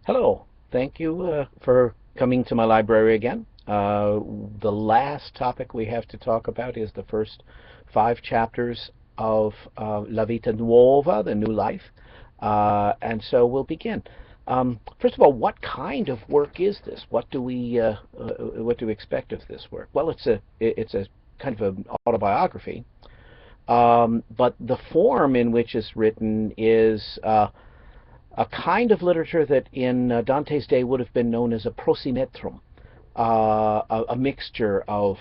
Hello. Thank you for coming to my library again. The last topic we have to talk about is the first five chapters of La Vita Nuova, the new life. And so we'll begin. First of all, what kind of work is this? What do we expect of this work? Well, it's a kind of an autobiography, but the form in which it's written is a kind of literature that in Dante's day would have been known as a prosimetrum, a mixture of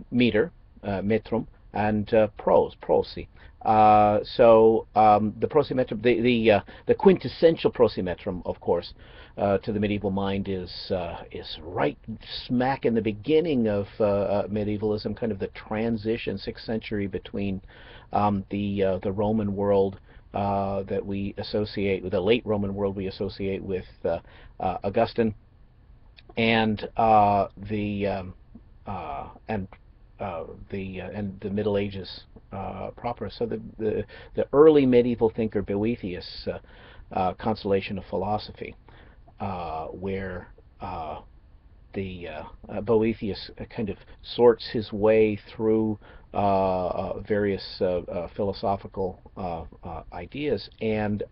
meter, metrum, and prose, prosi. The prosimetrum, the quintessential prosimetrum, of course, to the medieval mind is right smack in the beginning of medievalism, kind of the transition, 6th century between the Roman world that we associate with the late Roman world we associate with Augustine and and the Middle Ages proper. So the early medieval thinker Boethius, Consolation of Philosophy, where the Boethius kind of sorts his way through various philosophical ideas, and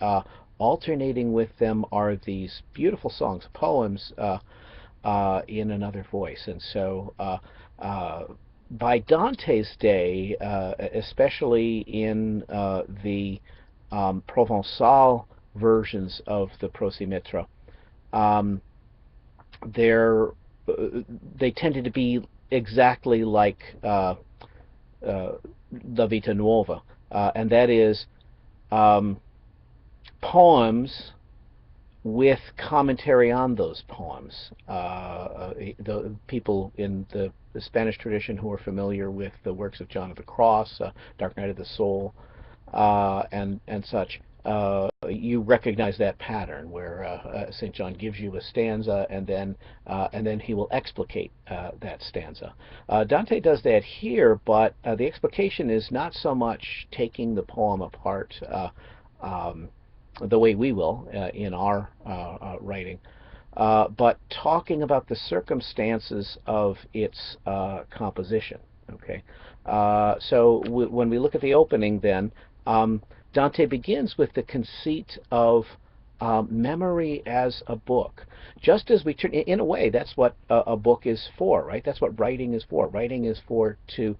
alternating with them are these beautiful songs, poems in another voice. And so by Dante's day, especially in the Provençal versions of the Prosimetra, they're they tended to be exactly like La Vita Nuova, and that is poems with commentary on those poems. The people in the Spanish tradition who are familiar with the works of John of the Cross, Dark Night of the Soul, and such, you recognize that pattern where St. John gives you a stanza and then he will explicate that stanza. Dante does that here, but the explication is not so much taking the poem apart the way we will in our writing, but talking about the circumstances of its composition. Okay, when we look at the opening, then Dante begins with the conceit of memory as a book. Just as we turn, in a way, that's what a book is for, right? That's what writing is for. Writing is for to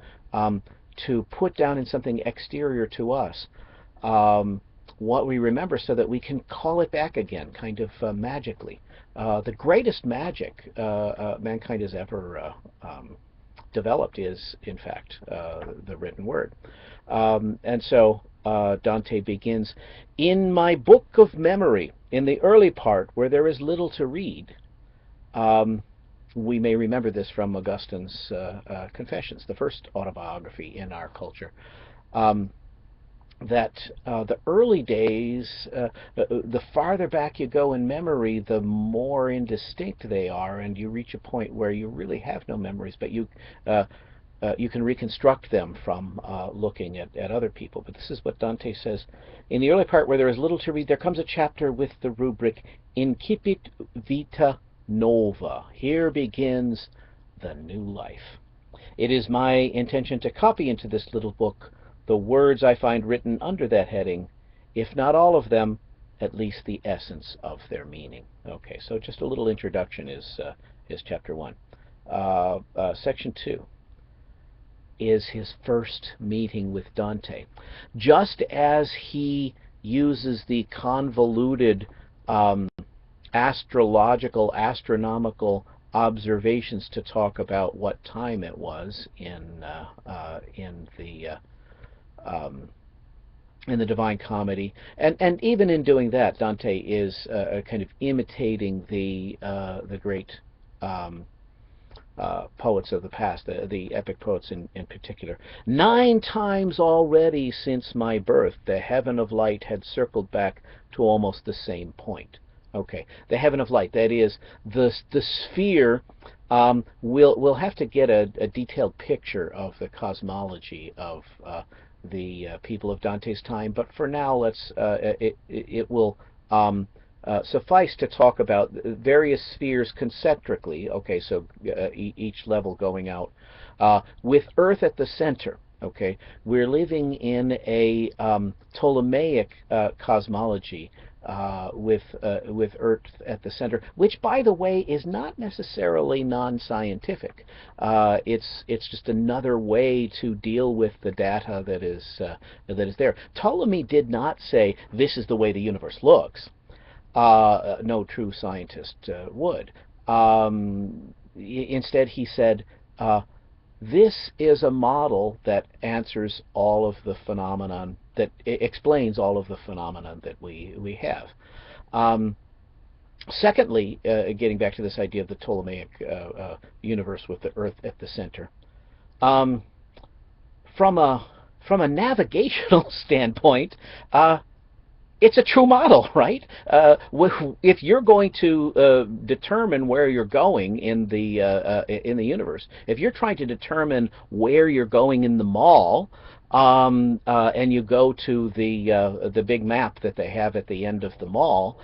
put down in something exterior to us what we remember, so that we can call it back again, kind of magically. The greatest magic mankind has ever developed is, in fact, the written word. And so Dante begins, "In my book of memory," in the early part where there is little to read. We may remember this from Augustine's Confessions, the first autobiography in our culture. That the early days, the farther back you go in memory, the more indistinct they are, and you reach a point where you really have no memories, but you can reconstruct them from looking at other people. But this is what Dante says. In the early part where there is little to read, there comes a chapter with the rubric Incipit Vita Nova. Here begins the new life. It is my intention to copy into this little book the words I find written under that heading, if not all of them, at least the essence of their meaning. Okay, so just a little introduction is chapter 1. Section 2 is his first meeting with Dante. Just as he uses the convoluted astronomical observations to talk about what time it was in the Divine Comedy, and even in doing that, Dante is kind of imitating the great poets of the past, the epic poets in particular. 9 times already since my birth, the heaven of light had circled back to almost the same point. Okay, the heaven of light, that is the sphere. We'll have to get a detailed picture of the cosmology of the people of Dante's time, but for now, it will suffice to talk about various spheres concentrically. Okay, so each level going out with Earth at the center. Okay, we're living in a Ptolemaic cosmology with Earth at the center, which, by the way, is not necessarily non-scientific. It's just another way to deal with the data that is there. Ptolemy did not say this is the way the universe looks. No true scientist would. Instead, he said, this is a model that answers all of the phenomenon, that explains all of the phenomenon that we have. Secondly, getting back to this idea of the Ptolemaic universe with the Earth at the center, from a navigational standpoint, it's a true model, right? If you're going to determine where you're going in the universe, if you're trying to determine where you're going in the mall, and you go to the big map that they have at the end of the mall,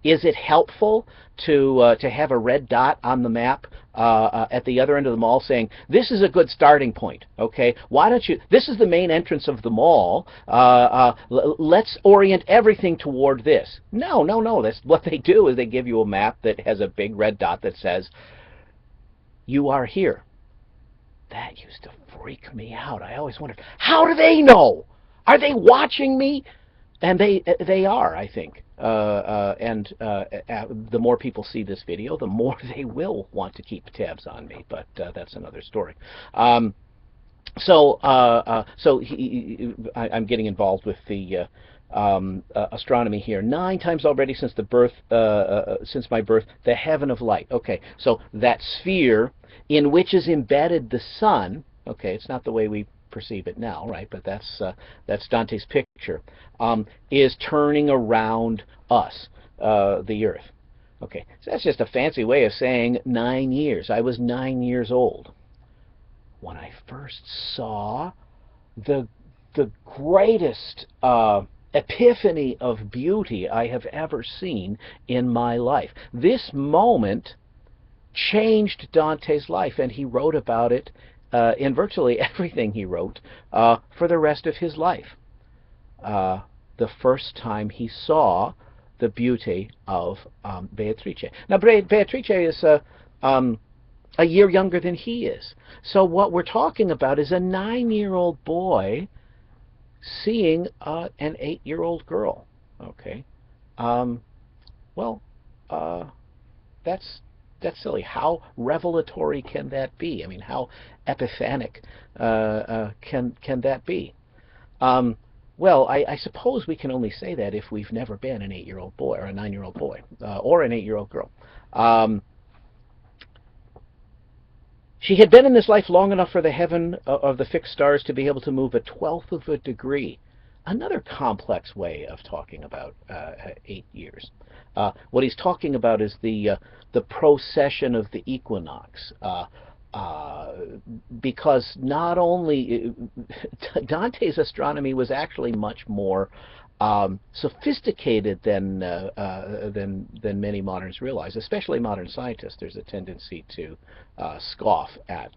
is it helpful to have a red dot on the map at the other end of the mall saying, this is a good starting point, okay? Why don't you, this is the main entrance of the mall, let's orient everything toward this. No, no, no. That's what they do, is they give you a map that has a big red dot that says, you are here. That used to freak me out. I always wondered, how do they know? Are they watching me? And they are, I think. The more people see this video, the more they will want to keep tabs on me. But that's another story. I'm getting involved with the astronomy here. 9 times already since since my birth, the heaven of light. Okay, so that sphere in which is embedded the sun. Okay, it's not the way we perceive it now, right? But that's Dante's picture. Is turning around us, the Earth. Okay, so that's just a fancy way of saying 9 years. I was 9 years old when I first saw the greatest epiphany of beauty I have ever seen in my life. This moment changed Dante's life, and he wrote about it in virtually everything he wrote for the rest of his life. The first time he saw the beauty of Beatrice. Now, Beatrice is a year younger than he is. So what we're talking about is a 9-year-old boy seeing an 8-year-old girl. Okay. Well, that's silly. How revelatory can that be? I mean, how epiphanic can that be? Well, I suppose we can only say that if we've never been an 8-year-old boy or a 9-year-old boy or an 8-year-old girl. She had been in this life long enough for the heaven of the fixed stars to be able to move 1/12 of a degree. Another complex way of talking about 8 years. What he's talking about is the precession of the equinox. Because not only Dante's astronomy was actually much more sophisticated than many moderns realize, especially modern scientists. There's a tendency to scoff at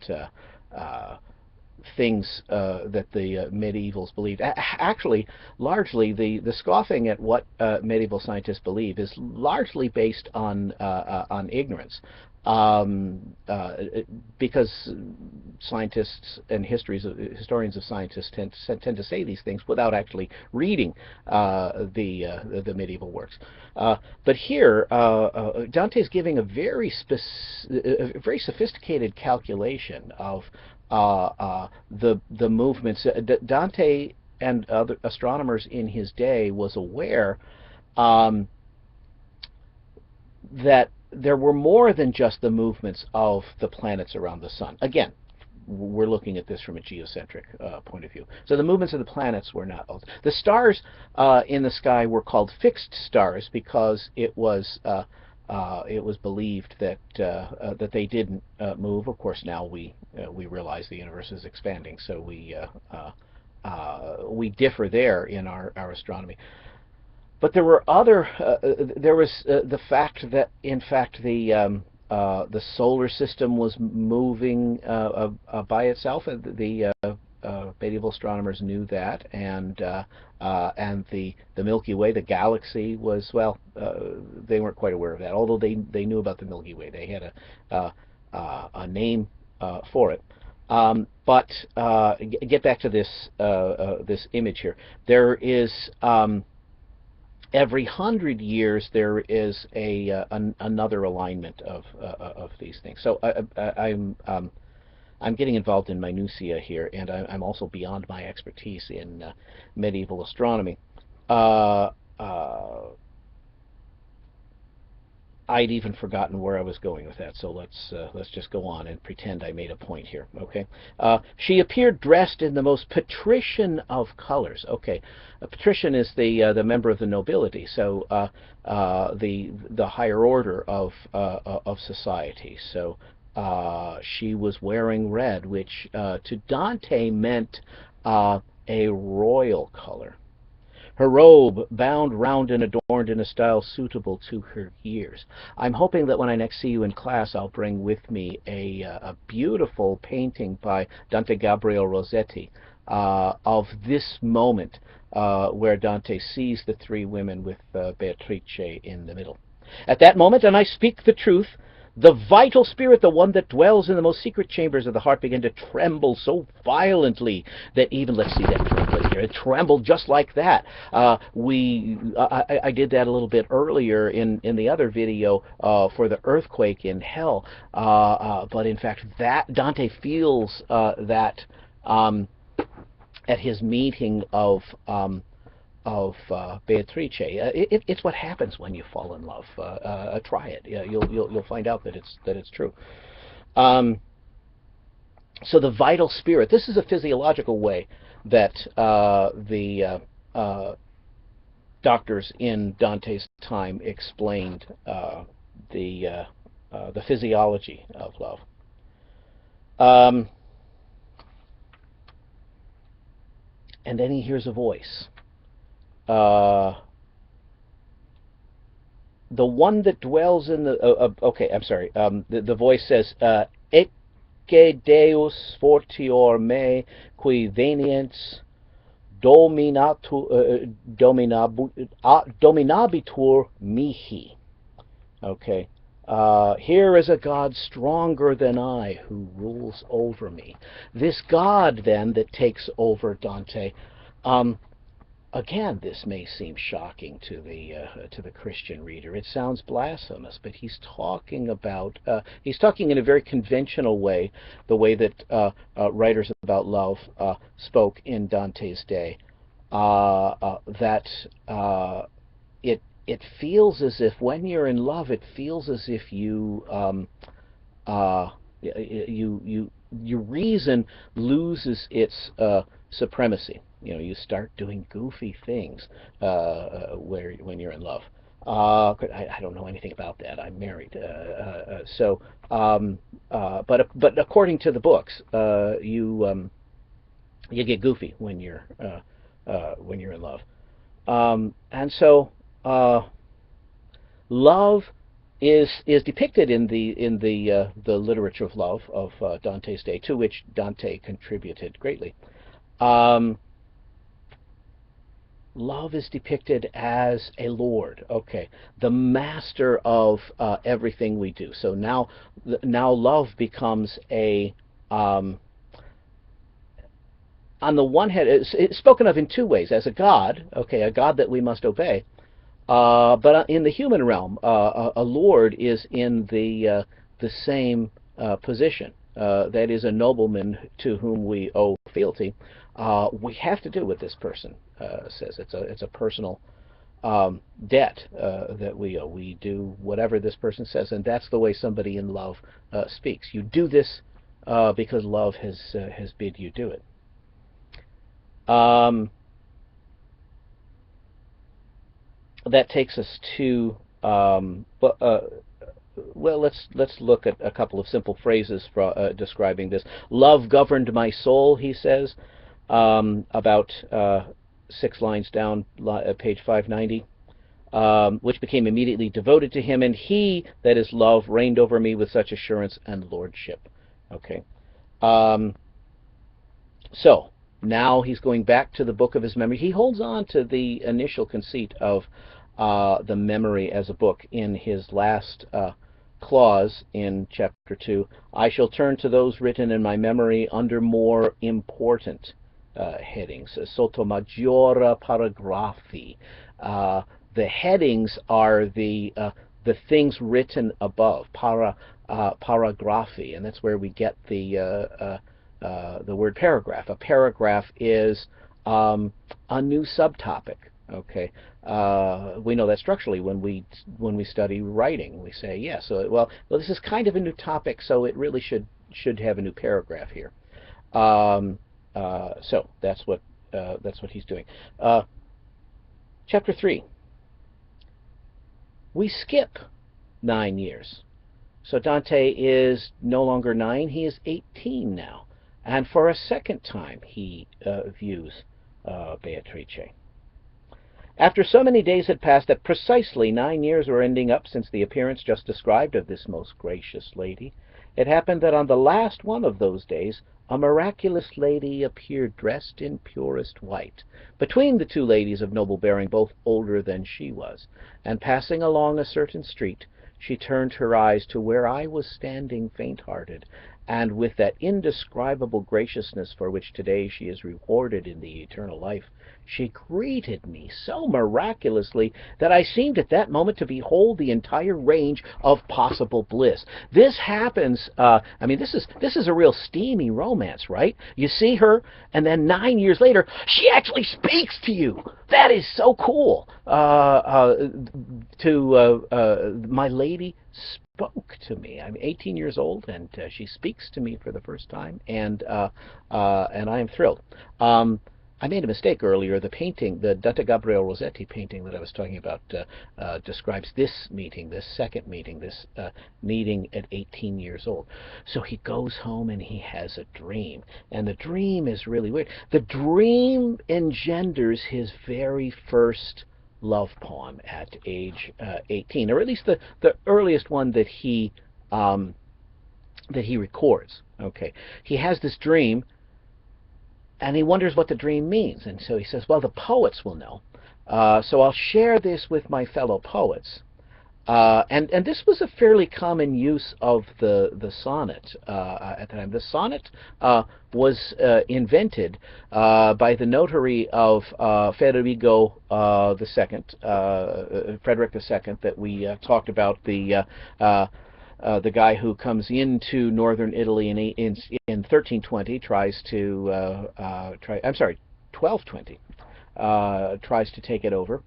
things that the medievals believed. Actually, largely the scoffing at what medieval scientists believe is largely based on ignorance. Because scientists and historians of scientists tend to say these things without actually reading the medieval works. But here, Dante's giving a very sophisticated calculation of the movements. Dante and other astronomers in his day was aware that there were more than just the movements of the planets around the sun. Again, we're looking at this from a geocentric point of view. So the movements of the planets were not. The stars in the sky were called fixed stars because it was believed that that they didn't move. Of course, now we realize the universe is expanding, so we differ there in our astronomy. But there were other. There was the fact that, in fact, the solar system was moving by itself. Medieval astronomers knew that, and the Milky Way, the galaxy, was, well, they weren't quite aware of that. Although they knew about the Milky Way, they had a name for it. But get back to this image here. There is every 100 years there is another alignment of these things. So I'm getting involved in minutiae here, and I'm also beyond my expertise in medieval astronomy. Uh, uh, I'd even forgotten where I was going with that, so let's just go on and pretend I made a point here. Okay, she appeared dressed in the most patrician of colors. Okay, a patrician is the member of the nobility, so the higher order of society. So she was wearing red, which to Dante meant a royal color. Her robe bound round and adorned in a style suitable to her years. I'm hoping that when I next see you in class, I'll bring with me a beautiful painting by Dante Gabriel Rossetti of this moment where Dante sees the three women with Beatrice in the middle. At that moment, and I speak the truth, the vital spirit, the one that dwells in the most secret chambers of the heart, began to tremble so violently that even, let's see that trembling here, it trembled just like that. I did that a little bit earlier in the other video for the earthquake in hell, but in fact that Dante feels that at his meeting of Beatrice. It's what happens when you fall in love. Try it. Yeah, you'll find out that it's true. So the vital spirit. This is a physiological way that the doctors in Dante's time explained the physiology of love. And then he hears a voice. The one that dwells in the okay, I'm sorry. The voice says, "Ecce Deus fortior me, qui veniens dominabitur mihi." Okay. Here is a God stronger than I who rules over me. This God, then, that takes over Dante. Again, this may seem shocking to the Christian reader. It sounds blasphemous, but he's talking in a very conventional way, the way that writers about love spoke in Dante's day. That it feels as if when you're in love, it feels as if your reason loses its supremacy. You know, you start doing goofy things when you're in love. I don't know anything about that. I'm married, but according to the books, you get goofy when you're in love, and so love is depicted in the literature of love of Dante's day, to which Dante contributed greatly. Love is depicted as a lord, okay, the master of everything we do. So now love becomes on the one hand, it's spoken of in two ways: as a god, okay, a god that we must obey. But in the human realm, a lord is in the same position. That is, a nobleman to whom we owe fealty. We have to do what this person says. It's a personal debt that we owe. We do whatever this person says, and that's the way somebody in love speaks. You do this because love has bid you do it. That takes us to well, let's look at a couple of simple phrases for describing this. Love governed my soul, he says, about 6 lines down, page 590. which became immediately devoted to him, and he, that is love, reigned over me with such assurance and lordship. Okay. Um, so now he's going back to the book of his memory. He holds on to the initial conceit of the memory as a book in his last clause in chapter 2. I shall turn to those written in my memory under more important headings, sotto maggiore paragrafi. The headings are the things written above, paragraphi, and that's where we get the word paragraph. A paragraph is a new subtopic. Okay, we know that structurally when we study writing. We say, yeah, so well, this is kind of a new topic, so it really should have a new paragraph here. So that's what he's doing. Chapter 3. We skip 9 years. So Dante is no longer 9, he is 18 now. And for a second time he views Beatrice. After so many days had passed that precisely 9 years were ending up since the appearance just described of this most gracious lady, it happened that on the last one of those days a miraculous lady appeared dressed in purest white, between the two ladies of noble bearing, both older than she was, and passing along a certain street, she turned her eyes to where I was standing faint-hearted, and with that indescribable graciousness for which today she is rewarded in the eternal life, she greeted me so miraculously that I seemed at that moment to behold the entire range of possible bliss. This happens, I mean, this is a real steamy romance, right? You see her, and then 9 years later, she actually speaks to you. That is so cool. My lady spoke to me. I'm 18 years old, and she speaks to me for the first time, and I am thrilled. I made a mistake earlier. The painting, the Dante Gabriel Rossetti painting that I was talking about, describes this meeting, this second meeting, this meeting at 18 years old. So he goes home and he has a dream, and the dream is really weird. The dream engenders his very first love poem at age 18, or at least the earliest one that he records. Okay, he has this dream, and he wonders what the dream means, and so he says, well, the poets will know, so I'll share this with my fellow poets. And this was a fairly common use of the sonnet at the time. The sonnet was invented by the notary of Federico II, Frederick II, that we talked about, the guy who comes into northern Italy in 1320, tries to I'm sorry, 1220, tries to take it over.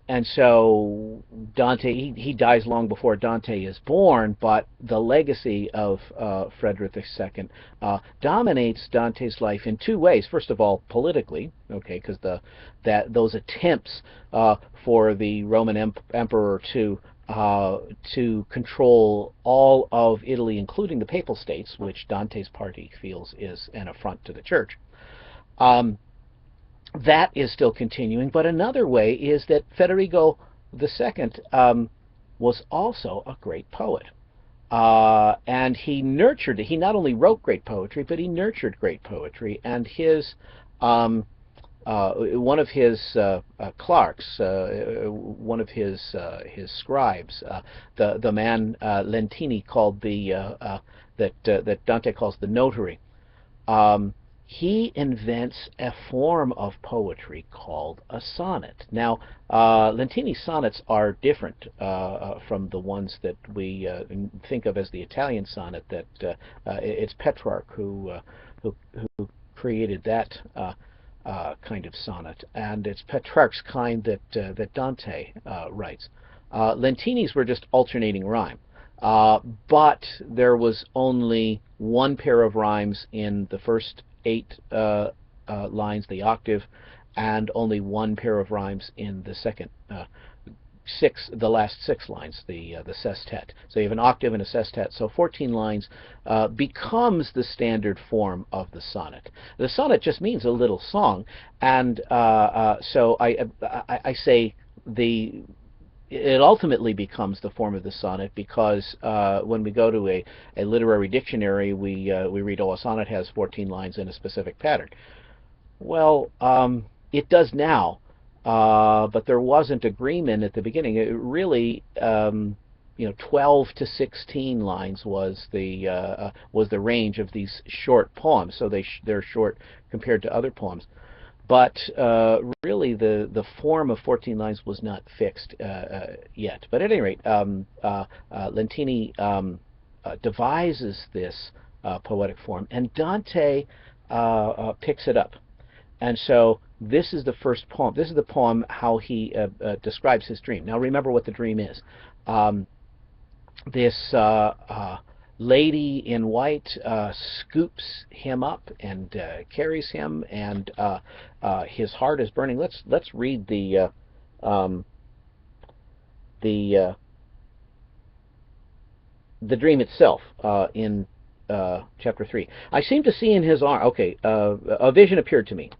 And so Dante, he dies long before Dante is born, but the legacy of Frederick II dominates Dante's life in two ways. First of all, politically, okay, because those attempts for the Roman emperor to control all of Italy, including the Papal States, which Dante's party feels is an affront to the Church. That is still continuing, but another way is that Federico II was also a great poet. And he nurtured it. He not only wrote great poetry, but he nurtured great poetry. And his one of his clerks, one of his scribes, the man Lentini called that Dante calls the notary. He invents a form of poetry called a sonnet. Now, Lentini's sonnets are different from the ones that we think of as the Italian sonnet. That it's Petrarch who created that kind of sonnet, and it's Petrarch's kind that Dante writes. Lentini's were just alternating rhyme. But there was only one pair of rhymes in the first 8 lines, the octave, and only one pair of rhymes in the second the last 6 lines, the sestet. So you have an octave and a sestet. So 14 lines becomes the standard form of the sonnet. The sonnet just means a little song, and so I say the it ultimately becomes the form of the sonnet because when we go to a literary dictionary, we read, oh, a sonnet has 14 lines in a specific pattern. Well, it does now, but there wasn't agreement at the beginning. It really, 12 to 16 lines was the range of these short poems. So they're short compared to other poems. But really, the form of 14 lines was not fixed yet. But at any rate, Lentini devises this poetic form, and Dante picks it up. And so this is the first poem. This is the poem how he describes his dream. Now remember what the dream is. Um, this lady in white scoops him up and carries him, and his heart is burning. Let's read um, the uh, the dream itself in chapter 3. I seem to see in his arm. Okay, a vision appeared to me.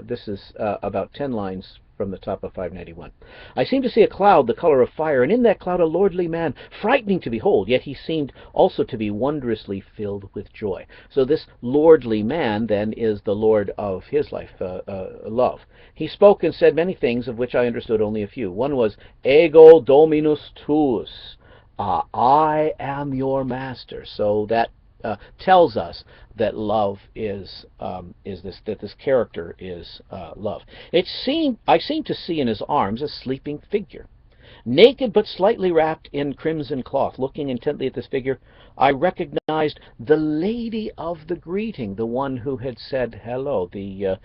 This is about 10 lines from the top of 591. I seemed to see a cloud the color of fire, and in that cloud a lordly man, frightening to behold, yet he seemed also to be wondrously filled with joy. So this lordly man, then, is the Lord of his life, love. He spoke and said many things, of which I understood only a few. One was, Ego Dominus Tuus. I am your master. So that tells us that love is this character is love. I seem to see in his arms a sleeping figure, naked but slightly wrapped in crimson cloth. Looking intently at this figure, I recognized the lady of the greeting, the one who had said hello, the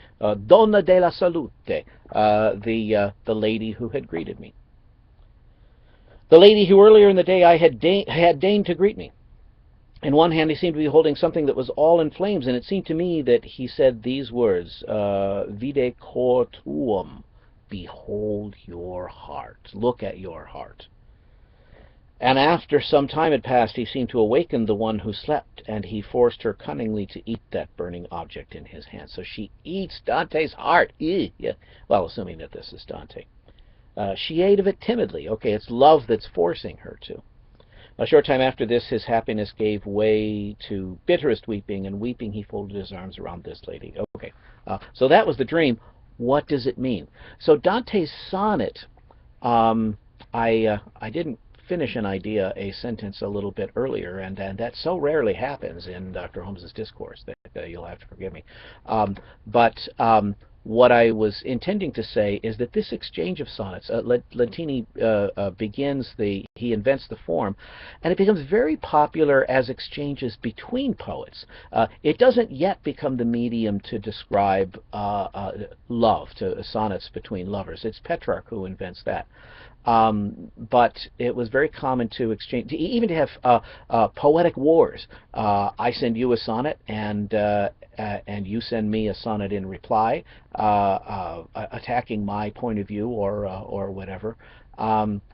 Donna della Salute, the lady who had greeted me, the lady who earlier in the day I had deigned to greet me. In one hand he seemed to be holding something that was all in flames, and it seemed to me that he said these words, Vide cor tuum, behold your heart, look at your heart. And after some time had passed, he seemed to awaken the one who slept, and he forced her cunningly to eat that burning object in his hand. So she eats Dante's heart. Yeah. Well, assuming that this is Dante. She ate of it timidly. Okay, it's love that's forcing her to. A short time after this, his happiness gave way to bitterest weeping, and weeping he folded his arms around this lady. Okay, so that was the dream. What does it mean? So Dante's sonnet, I didn't finish an idea, a sentence a little bit earlier, and that so rarely happens in Dr. Holmes's discourse that you'll have to forgive me. But what I was intending to say is that this exchange of sonnets, Lentini he invents the form, and it becomes very popular as exchanges between poets. It doesn't yet become the medium to describe love, to sonnets between lovers. It's Petrarch who invents that. But it was very common to exchange, even to have poetic wars. I send you a sonnet, and you send me a sonnet in reply, attacking my point of view or whatever.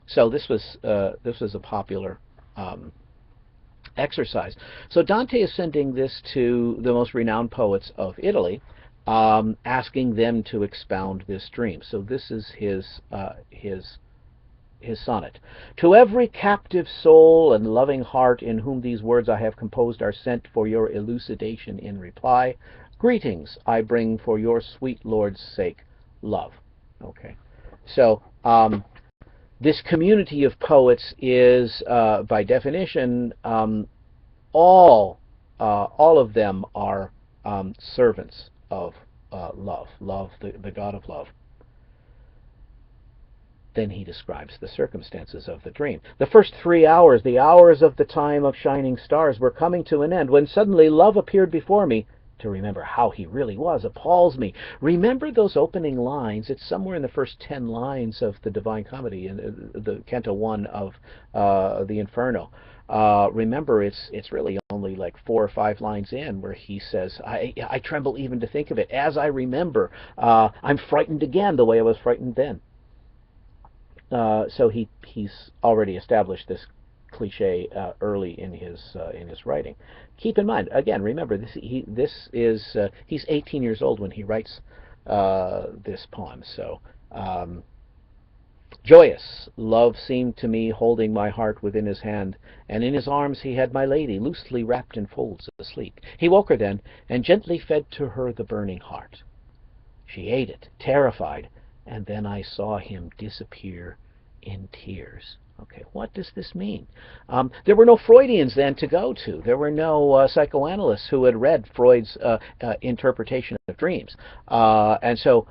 So this was a popular exercise. So Dante is sending this to the most renowned poets of Italy, asking them to expound this dream. So this is his sonnet. To every captive soul and loving heart in whom these words I have composed are sent for your elucidation in reply, greetings I bring for your sweet Lord's sake, love. Okay, so this community of poets is, by definition, all of them are servants of love, the God of love. Then he describes the circumstances of the dream. The first 3 hours, the hours of the time of shining stars, were coming to an end, when suddenly love appeared before me. To remember how he really was appalls me. Remember those opening lines. It's somewhere in the first 10 lines of the Divine Comedy, in the Canto 1 of the Inferno. Remember, it's really only like 4 or 5 lines in where he says, I tremble even to think of it. As I remember, I'm frightened again the way I was frightened then. So he's already established this cliche early in his writing. Keep in mind, again, remember he's 18 years old when he writes this poem. So Joyous, love seemed to me holding my heart within his hand, and in his arms he had my lady, loosely wrapped in folds, asleep. He woke her then, and gently fed to her the burning heart. She ate it, terrified, and then I saw him disappear in tears. Okay, what does this mean? There were no Freudians then to go to. There were no psychoanalysts who had read Freud's interpretation of dreams. And so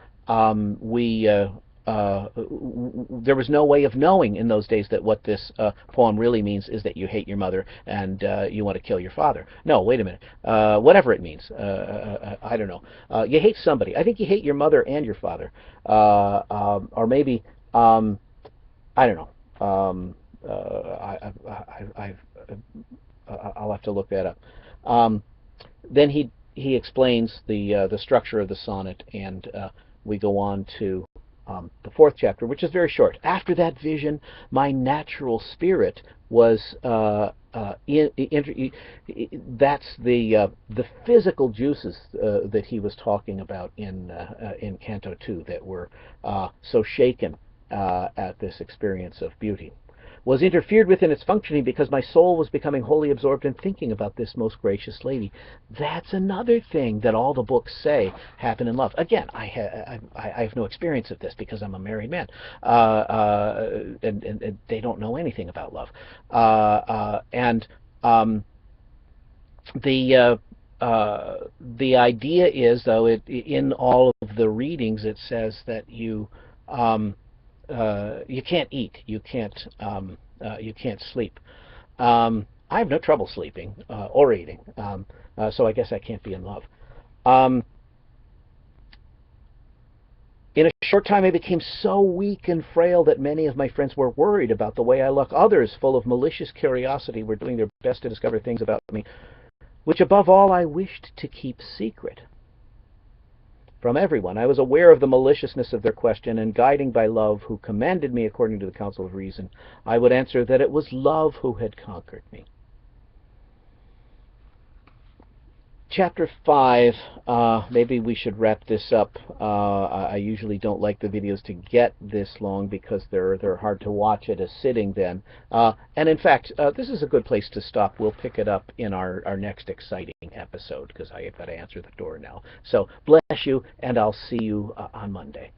there was no way of knowing in those days that what this poem really means is that you hate your mother and you want to kill your father. No, wait a minute. Whatever it means, I don't know. You hate somebody. I think you hate your mother and your father, or maybe I don't know. I'll have to look that up. Then he explains the structure of the sonnet, and we go on to the fourth chapter, which is very short. After that vision, my natural spirit was that's the physical juices that he was talking about in Canto 2 that were so shaken at this experience of beauty, was interfered with in its functioning because my soul was becoming wholly absorbed in thinking about this most gracious lady. That's another thing that all the books say happen in love. Again, I have no experience of this because I'm a married man, and they don't know anything about love. The idea is, though, in all of the readings, it says that you can't eat, you can't sleep. I have no trouble sleeping or eating, so I guess I can't be in love. In a short time, I became so weak and frail that many of my friends were worried about the way I look. Others, full of malicious curiosity, were doing their best to discover things about me, which above all I wished to keep secret from everyone. I was aware of the maliciousness of their question, and guiding by love, who commanded me according to the counsel of reason, I would answer that it was love who had conquered me. Chapter 5, maybe we should wrap this up. I usually don't like the videos to get this long because they're hard to watch at a sitting then. And in fact, this is a good place to stop. We'll pick it up in our next exciting episode because I've got to answer the door now. So bless you, and I'll see you on Monday.